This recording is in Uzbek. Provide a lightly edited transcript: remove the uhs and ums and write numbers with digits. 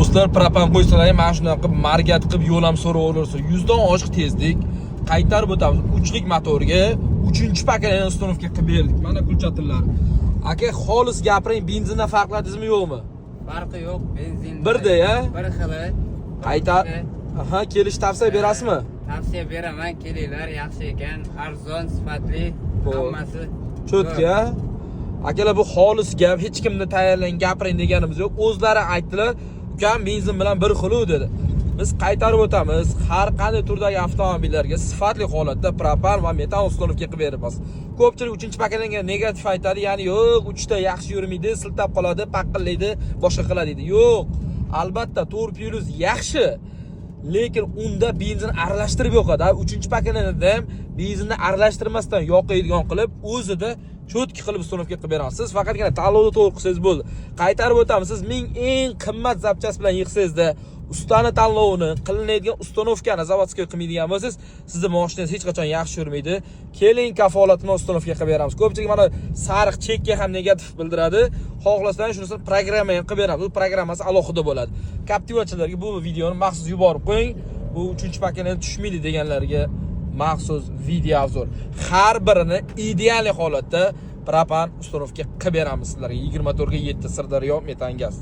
do'stlar, propan qo'ysalar ham mana shunaqa qilib margat qilib yo'l ham so'raverasiz. 100 dan oshiq tezlik qaytarib o'tamiz. 3lik motorga 3-paketni uстановка qilib berdik. Mana kulchatlar. Aka, xolis gapiring, benzindan farqladingizmi yo'qmi? Farqi yo'q, benzin. Birda-ya? Bir xili. Qaytar. Aha, kelish tavsiya berasizmi? Tavsiya beraman, kelinglar, yaxshi ekan, arzon, sifatli, hammasi. Cho'tka. Akalar, bu xolis gap, hech kimni tayyorlang gapiring deganimiz yo'q. O'zlari aytdilar, ukam benzin bilan bir xil dedi. Biz qaytarib o'tamiz. Har qanday turdagi avtomobillarga sifatli holatda propan va metan uстановка qilib beramiz. Ko'pchilik 3-paketga negativ aytadi, ya'ni yo'q, 3ta yaxshi yurmaydi, siltab qoladi, paqillaydi, boshqa qiladi deydi. Yo'q. Albatta, 4+ yaxshi. Lekin unda benzin aralashtirib yoqadi. 3-paketda ham benzinni aralashtirmasdan yoqadigan qilib, o'zida cho'tki qilib uстановка qilib beramiz. Siz faqatgina tanlovni to'g'ri qilsangiz bo'ldi. Qaytarib o'tamiz. Siz ming eng qimmat zapchast bilan yig'sangizda, ustani tanlovini, qilinadigan uстановкani zavodskiy qilmaydigan bo'lsangiz, sizning mashinangiz hech qachon yaxshi yurmaydi. Keling, kafolatni uстановка qilib beramiz. Ko'pchilik mana sariq chekka ham negativ bildiradi. Xohlasangiz shunisi programma ham qilib beramiz. Bu programmasi alohida bo'ladi. Captivachilarga bu videoni maxsus yuborib qo'ying. Bu 3-paketga tushmaydi deganlarga maxsus video obzor. Har birini ideal holatda propan uстановка qilib beramiz sizlarga. 24 ga 7 Sirdaryo metan gaz.